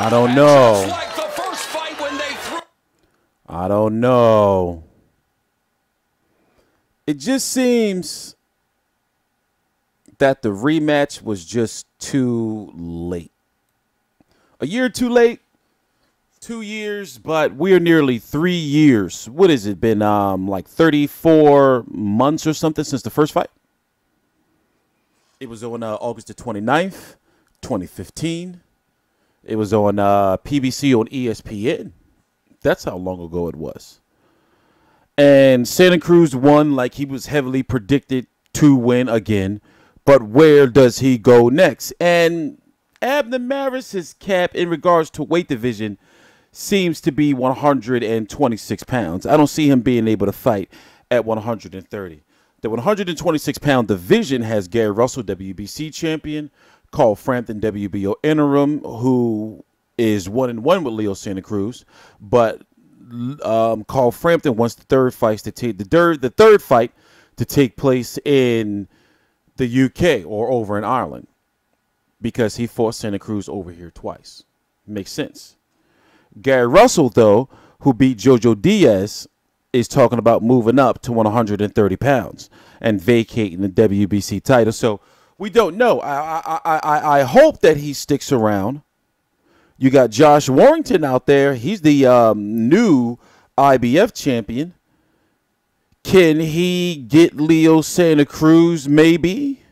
I don't know. Just like the first fight when they threw. I don't know. It just seems that the rematch was just too late. A year too late, 2 years, but we're nearly 3 years. What has it been, like 34 months or something since the first fight? It was on August the 29th, 2015. It was on PBC on ESPN. That's how long ago it was. And Santa Cruz won like he was heavily predicted to win again. But where does he go next? And Abner Maris's cap in regards to weight division seems to be 126 pounds. I don't see him being able to fight at 130. The 126-pound division has Gary Russell, WBC champion, Carl Frampton, WBO interim, who is 1-1 with Leo Santa Cruz. But Carl Frampton wants the third fight to take place in the UK or over in Ireland, because he fought Santa Cruz over here twice. Makes sense. Gary Russell, though, who beat Jojo Diaz, is talking about moving up to 130 pounds and vacating the WBC title. So we don't know. I hope that he sticks around. You got Josh Warrington out there. He's the new IBF champion. Can he get Leo Santa Cruz? Maybe.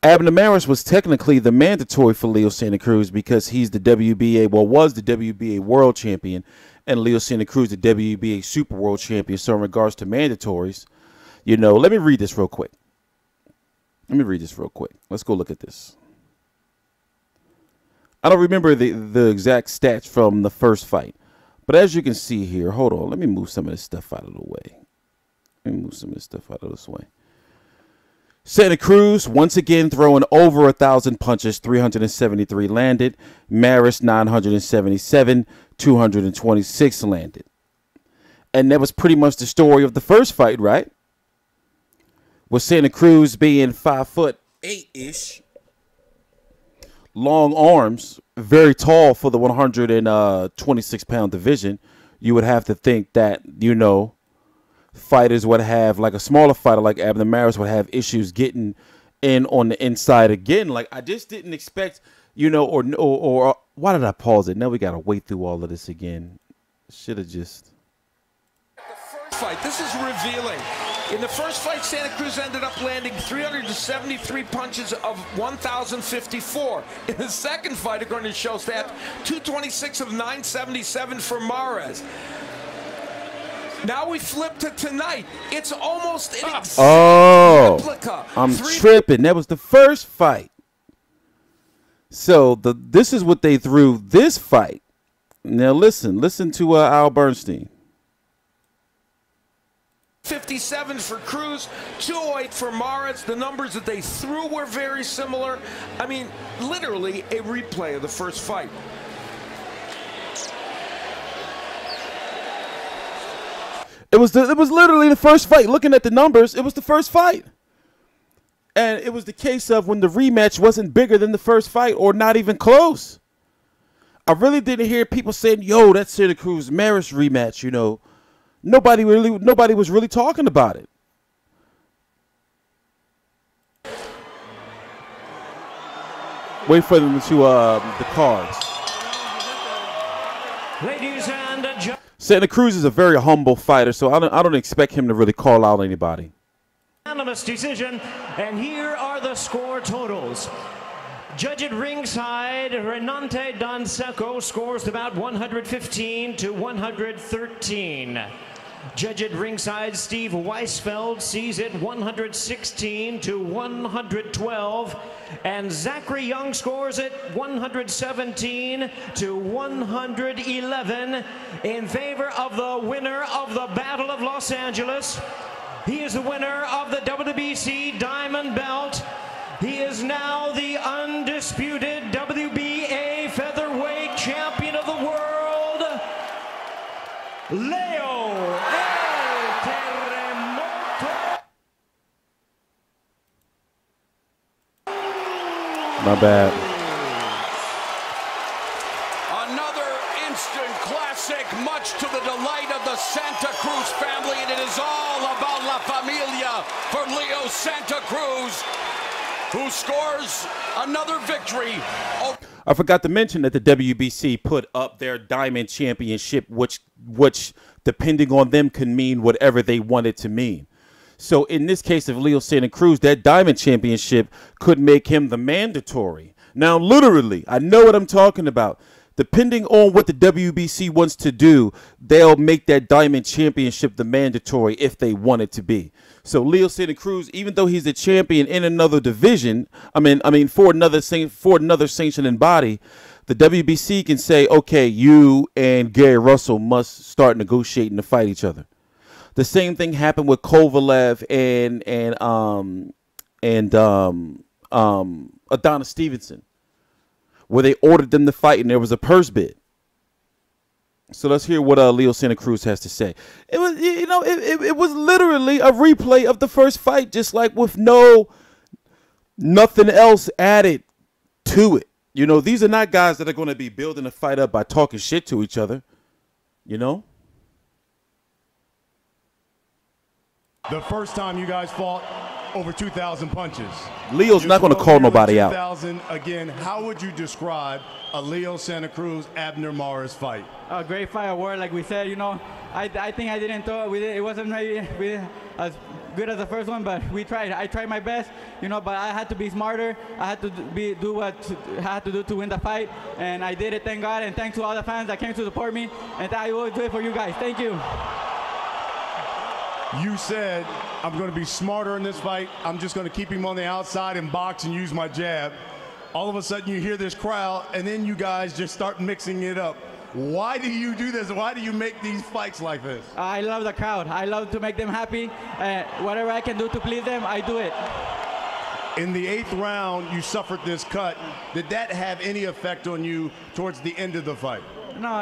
Abner Maris was technically the mandatory for Leo Santa Cruz because he's the WBA, well, was the WBA world champion, and Leo Santa Cruz the WBA super world champion. So in regards to mandatories, you know, let me read this real quick. Let's go look at this. I don't remember the exact stats from the first fight, but as you can see here, hold on, let me move some of this stuff out of the way. Santa Cruz, once again, throwing over 1,000 punches, 373 landed. Maris, 977, 226 landed. And that was pretty much the story of the first fight, right? With Santa Cruz being 5'8"-ish. Long arms, very tall for the 126-pound division. You would have to think that, you know, fighters would have, like a smaller fighter like Abner Maris would have issues getting in on the inside again. Like, I just didn't expect, you know, or why did I pause it? Now we got to wait through all of this again. Should have just. The first fight, this is revealing. In the first fight, Santa Cruz ended up landing 373 punches of 1,054. In the second fight, according to Showtime, 226 of 977 for Mares. Now we flip to tonight. It's almost an exact replica. I'm tripping. That was the first fight. So this is what they threw this fight. Now listen to Al Bernstein. 57 for Cruz, 208 for Mares. The numbers that they threw were very similar. I mean, literally a replay of the first fight. It was literally the first fight. Looking at the numbers, it was the first fight. And it was the case of when the rematch wasn't bigger than the first fight or not even close. I really didn't hear people saying, yo, that's Santa Cruz Maris rematch, you know. Nobody was really talking about it. Wait for them to the cards. Ladies and gentlemen, Santa Cruz is a very humble fighter, so I don't expect him to really call out anybody. unanimous decision, and here are the score totals. Judge at ringside, Renante Danseco scores about 115 to 113. Judge at ringside, Steve Weisfeld sees it 116 to 112. And Zachary Young scores it 117 to 111 in favor of the winner of the Battle of Los Angeles. He is the winner of the WBC Diamond Belt. He is now the undisputed WBA featherweight champion of the world, Leo El Terremoto. My bad. Another instant classic, much to the delight of the Santa Cruz family, and it is all about La Familia for Leo Santa Cruz, who scores another victory. I forgot to mention that the WBC put up their Diamond Championship, which depending on them can mean whatever they want it to mean. So in this case of Leo Santa Cruz, that Diamond Championship could make him the mandatory. Now, literally, I know what I'm talking about. Depending on what the WBC wants to do, they'll make that Diamond Championship the mandatory if they want it to be. So Leo Santa Cruz, even though he's a champion in another division, I mean for another sanctioning body, the WBC can say, okay, you and Gary Russell must start negotiating to fight each other. The same thing happened with Kovalev and Adonis Stevenson, where they ordered them to fight and there was a purse bid. So let's hear what Leo Santa Cruz has to say. It was, it was literally a replay of the first fight, just like with nothing else added to it. These are not guys that are going to be building a fight up by talking shit to each other. The first time you guys fought, over 2,000 punches. Leo's not going to call nobody out. Again, how would you describe a Leo Santa Cruz Abner Mares fight? A great fight, award, like we said. I think I didn't throw it. It wasn't maybe as good as the first one, but we tried. I tried my best, but I had to be smarter. I had to do what I had to do to win the fight, and I did it. Thank God, and thanks to all the fans that came to support me, and I will do it for you guys. Thank you. You said, I'm going to be smarter in this fight. I'm just going to keep him on the outside and box and use my jab. All of a sudden you hear this crowd, and then you guys just start mixing it up. Why do you do this? Why do you make these fights like this? I love the crowd. I love to make them happy. Whatever I can do to please them, I do it. In the 8th round, you suffered this cut. Did that have any effect on you towards the end of the fight? No,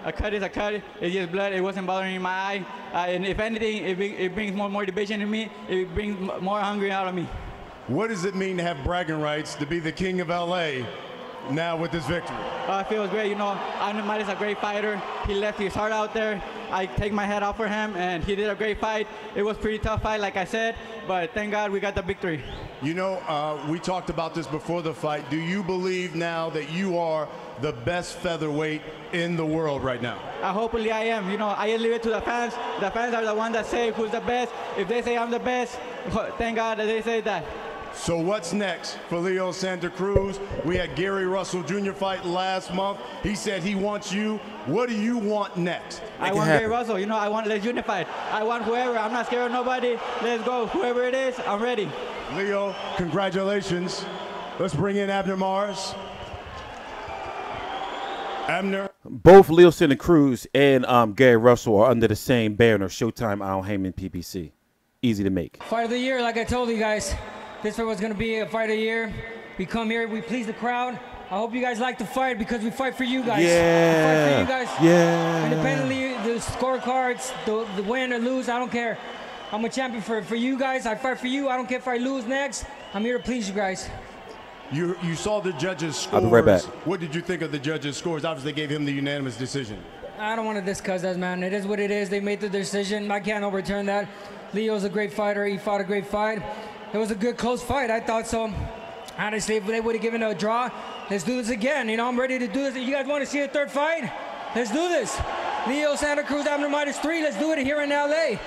a cut is a cut. It's just blood. It wasn't bothering my eye. And if anything, it brings more motivation in me. It brings more hunger out of me. What does it mean to have bragging rights to be the king of LA now with this victory? I feel great. Abner Mares is a great fighter. He left his heart out there. I take my head off for him, and he did a great fight. It was a pretty tough fight, like I said, but thank God we got the victory. We talked about this before the fight. Do you believe now that you are the best featherweight in the world right now? Hopefully I am. I leave it to the fans. The fans are the ones that say who's the best. If they say I'm the best, thank God that they say that. So what's next for Leo Santa Cruz? We had Gary Russell Jr. fight last month. He said he wants you. What do you want next? I want Gary Russell. I want Let's Unified. I want whoever. I'm not scared of nobody. Let's go. Whoever it is, I'm ready. Leo, congratulations. Let's bring in Abner Mares. Abner. Both Leo Santa Cruz and Gary Russell are under the same banner, Showtime, Al Heyman, PPC. Easy to make. Fight of the year, like I told you guys. This fight was going to be a fight of the year. We come here, we please the crowd. I hope you guys like the fight because we fight for you guys. Yeah. We fight for you guys. Yeah. Independently, the scorecards, the win or lose, I don't care. I'm a champion for you guys. I fight for you. I don't care if I lose next. I'm here to please you guys. You saw the judges' scores. I'll be right back. What did you think of the judges' scores? Obviously, they gave him the unanimous decision. I don't want to discuss that, man. It is what it is. They made the decision. I can't overturn that. Leo's a great fighter. He fought a great fight. It was a good, close fight. I thought so. Honestly, if they would have given a draw, let's do this again. I'm ready to do this. You guys want to see a third fight? Let's do this. Leo Santa Cruz, Abner Mares 3. Let's do it here in LA.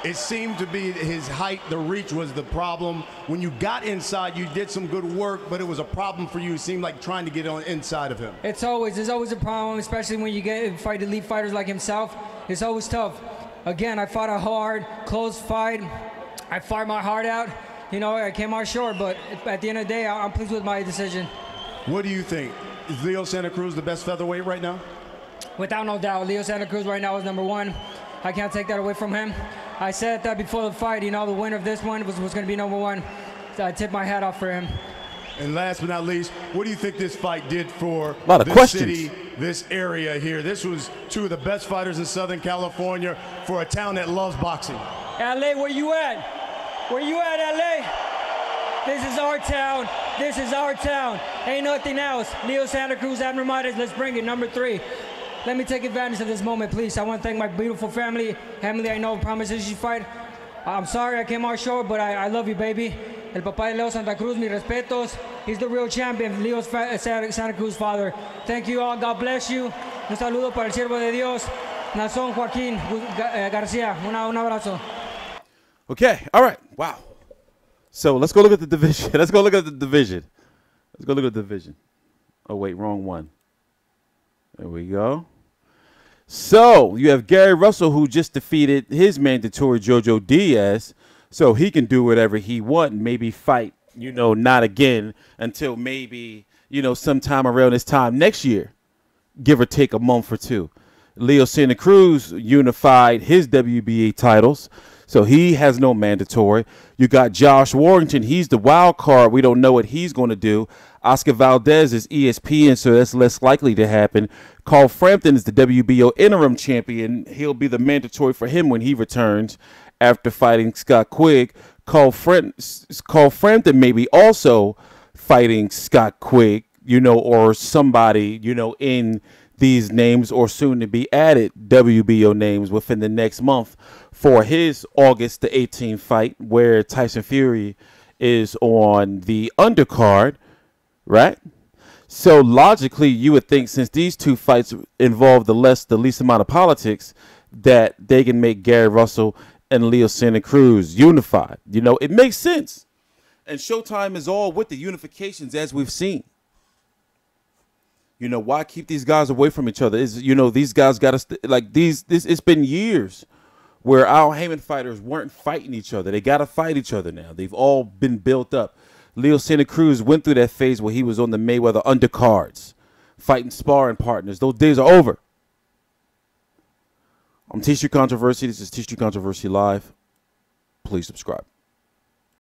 It seemed to be his height, the reach was the problem. When you got inside, you did some good work, but it was a problem for you. It seemed like trying to get on inside of him. There's always a problem, especially when you fight elite fighters like himself. It's always tough. Again, I fought a hard, close fight. I fought my heart out. I came out short, but at the end of the day, I'm pleased with my decision. What do you think? Is Leo Santa Cruz the best featherweight right now? Without no doubt, Leo Santa Cruz right now is #1. I can't take that away from him. I said that before the fight, the winner of this one was going to be #1. So I tip my hat off for him. And last but not least, what do you think this fight did for this city, this area here? This was two of the best fighters in Southern California for a town that loves boxing. LA, where you at? Where you at, LA? This is our town. This is our town. Ain't nothing else. Leo Santa Cruz, Abner, let's bring it. Number 3. Let me take advantage of this moment, please. I want to thank my beautiful family. Family I know promises you fight. I'm sorry I came out short, but I love you, baby. El papá de Leo Santa Cruz, mis respetos. He's the real champion, Leo Santa Cruz father. Thank you all. God bless you. Un saludo para el siervo de Dios, Nazón Joaquín García. Un abrazo. Okay. All right. Wow. So let's go look at the division. Let's go look at the division. Oh, wait, wrong one. There we go. So you have Gary Russell, who just defeated his mandatory Jojo Diaz, so he can do whatever he wants, maybe fight, not again until maybe, sometime around this time next year, give or take a month or two. Leo Santa Cruz unified his WBA titles, so he has no mandatory. You got Josh Warrington. He's the wild card. We don't know what he's going to do. Oscar Valdez is ESPN, so that's less likely to happen. Carl Frampton is the WBO interim champion. He'll be the mandatory for him when he returns after fighting Scott Quigg. Carl Frampton may be also fighting Scott Quigg, or somebody, in these names or soon to be added WBO names within the next month for his August the 18th fight, where Tyson Fury is on the undercard, right? So logically, you would think since these two fights involve the least amount of politics, that they can make Gary Russell and Leo Santa Cruz unified. It makes sense. And Showtime is all with the unifications, as we've seen. Why keep these guys away from each other? These guys got to it's been years where Al Heyman fighters weren't fighting each other. They got to fight each other now. They've all been built up. Leo Santa Cruz went through that phase where he was on the Mayweather undercards, fighting sparring partners. Those days are over. I'm TstreeT Controversy. This is TstreeT Controversy Live. Please subscribe.